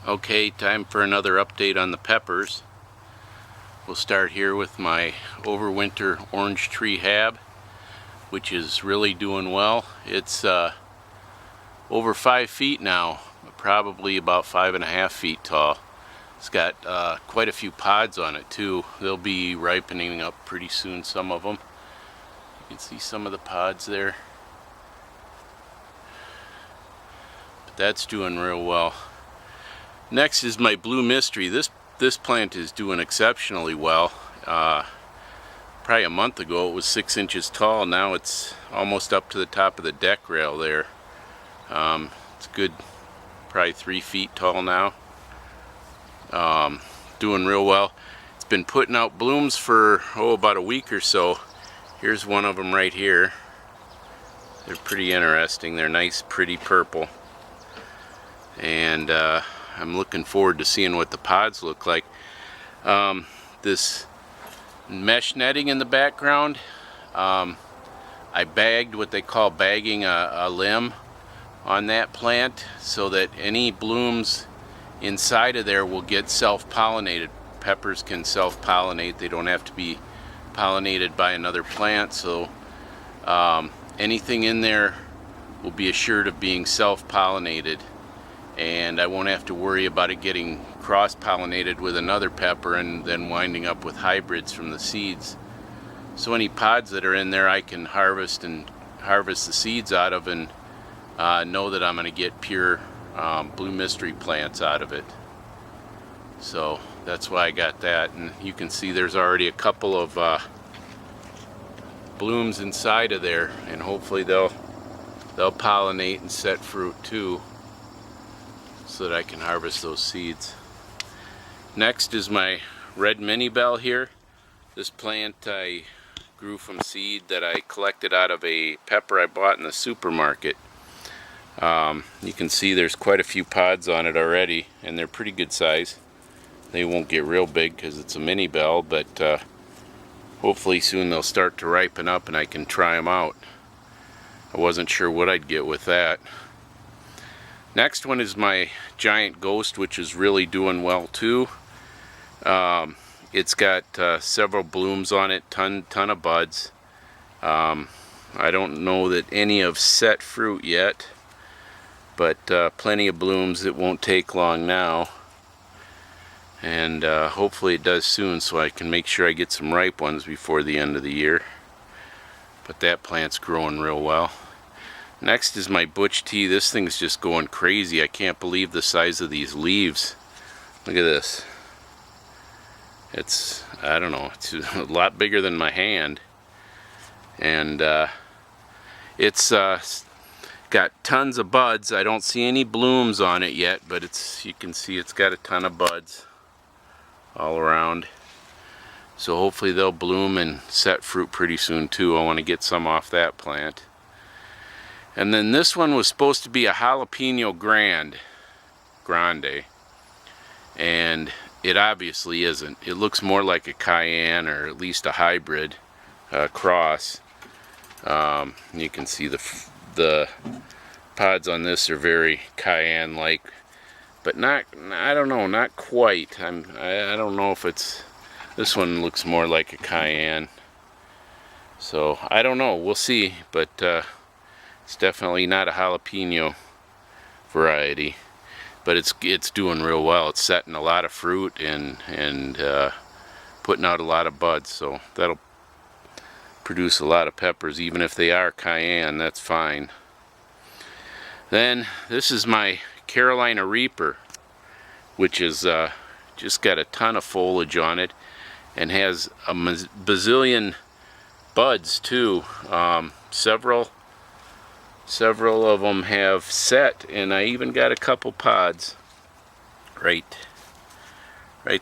Okay, time for another update on the peppers. We'll start here with my overwinter orange tree hab, which is really doing well. It's over 5 feet now, probably about 5.5 feet tall. It's got quite a few pods on it too. They'll be ripening up pretty soon, some of them. You can see some of the pods there. But that's doing real well. Next is my blue mystery. This plant is doing exceptionally well. Probably a month ago it was 6 inches tall. Now it's almost up to the top of the deck rail there. It's good, probably 3 feet tall now. Doing real well. It's been putting out blooms for about a week or so. Here's one of them right here. They're pretty interesting. They're nice, pretty purple. And I'm looking forward to seeing what the pods look like. This mesh netting in the background, I bagged what they call bagging a limb on that plant so that any blooms inside of there will get self-pollinated. Peppers can self-pollinate. They don't have to be pollinated by another plant, so anything in there will be assured of being self-pollinated, and I won't have to worry about it getting cross-pollinated with another pepper and then winding up with hybrids from the seeds. So any pods that are in there I can harvest the seeds out of and know that I'm going to get pure blue mystery plants out of it. So that's why I got that, and you can see there's already a couple of blooms inside of there, and hopefully they'll pollinate and set fruit too, so that I can harvest those seeds. Next is my red mini bell here. This plant I grew from seed that I collected out of a pepper I bought in the supermarket. You can see there's quite a few pods on it already, and they're pretty good size. They won't get real big because it's a mini bell, but hopefully soon they'll start to ripen up and I can try them out. I wasn't sure what I'd get with that. Next one is my giant ghost, which is really doing well too. It's got several blooms on it, ton of buds. I don't know that any have set fruit yet, but plenty of blooms. It won't take long now, and hopefully it does soon, so I can make sure I get some ripe ones before the end of the year. But that plant's growing real well. Next is my butch tea. This thing's just going crazy. I can't believe the size of these leaves. Look at this. It's, I don't know, it's a lot bigger than my hand. And it's got tons of buds. I don't see any blooms on it yet, but you can see it's got a ton of buds all around. So hopefully they'll bloom and set fruit pretty soon too. I want to get some off that plant. And then this one was supposed to be a jalapeno grande, and it obviously isn't. It looks more like a cayenne, or at least a hybrid cross. You can see the pods on this are very cayenne-like, but not, I don't know, not quite. I don't know if it's, this one looks more like a cayenne. So I don't know, we'll see, but it's definitely not a jalapeno variety, but it's doing real well. It's setting a lot of fruit and putting out a lot of buds, so that'll produce a lot of peppers. Even if they are cayenne, that's fine. Then this is my Carolina Reaper, which is just got a ton of foliage on it and has a bazillion buds too. Several of them have set, and I even got a couple pods. Right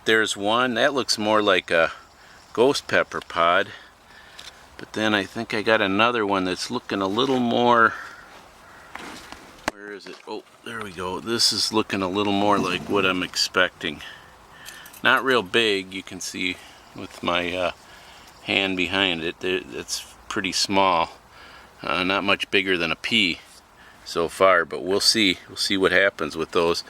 there's one. That looks more like a ghost pepper pod. But then I think I got another one that's looking a little more, where is it? Oh, there we go. This is looking a little more like what I'm expecting. Not real big, you can see with my hand behind it. It's pretty small. Not much bigger than a pea so far, but we'll see what happens with those.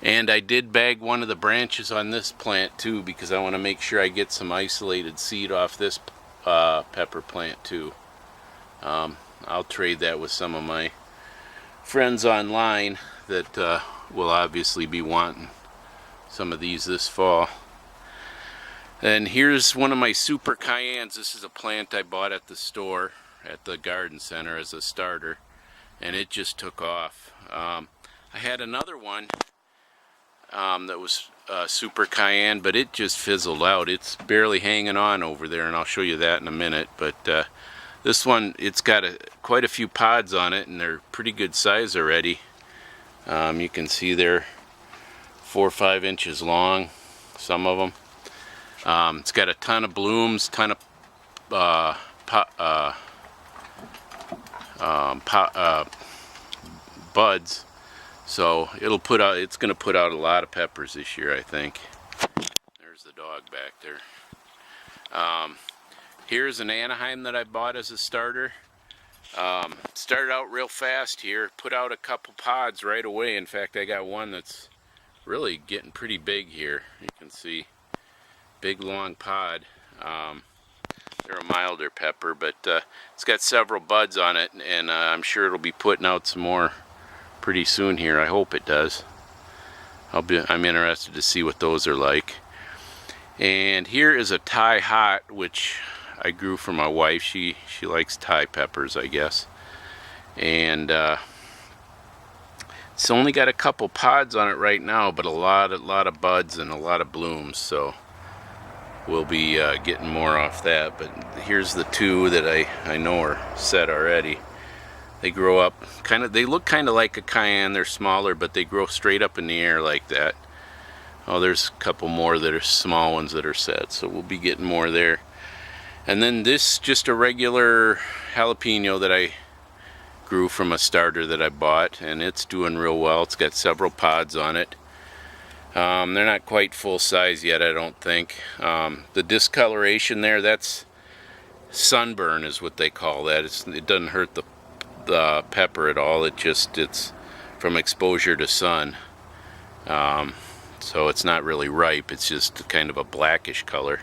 And I did bag one of the branches on this plant too, because I want to make sure I get some isolated seed off this pepper plant too. I'll trade that with some of my friends online that will obviously be wanting some of these this fall. And here's one of my Super Cayennes. This is a plant I bought at the store at the garden center as a starter, and it just took off. I had another one that was Super Cayenne, but it just fizzled out. It's barely hanging on over there, and I'll show you that in a minute. But this one, it's got quite a few pods on it, and they're pretty good size already. You can see they're 4 or 5 inches long, some of them. It's got a ton of blooms, ton of buds. So it'll put out, it's going to put out a lot of peppers this year, I think. There's the dog back there. Here's an Anaheim that I bought as a starter. Started out real fast here, put out a couple pods right away. In fact, I got one that's really getting pretty big here. You can see, big long pod. They're a milder pepper, but it's got several buds on it, and I'm sure it'll be putting out some more pretty soon here. I hope it does. I'm interested to see what those are like. And here is a Thai hot, which I grew for my wife. She likes Thai peppers, I guess. And it's only got a couple pods on it right now, but a lot of buds and a lot of blooms. So we'll be getting more off that. But here's the two that I know are set already. They grow up they look kind of like a cayenne. They're smaller, but they grow straight up in the air like that. Oh, there's a couple more that are small ones that are set, so we'll be getting more there. And then this, just a regular jalapeno that I grew from a starter that I bought, and it's doing real well. It's got several pods on it. They're not quite full size yet, I don't think. The discoloration there, that's sunburn is what they call that. It doesn't hurt the pepper at all. It's from exposure to sun. So it's not really ripe. It's just kind of a blackish color.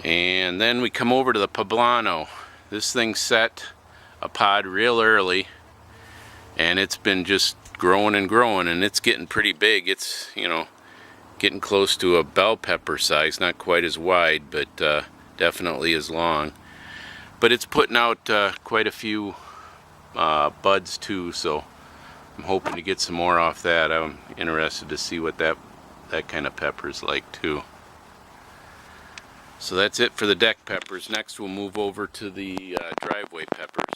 And then we come over to the Poblano. This thing set a pod real early, and it's been just growing and growing, and it's getting pretty big. It's, you know, getting close to a bell pepper size. Not quite as wide, but definitely as long. But it's putting out quite a few buds too, so I'm hoping to get some more off that. I'm interested to see what that kind of pepper is like too. So that's it for the deck peppers. Next we'll move over to the driveway peppers.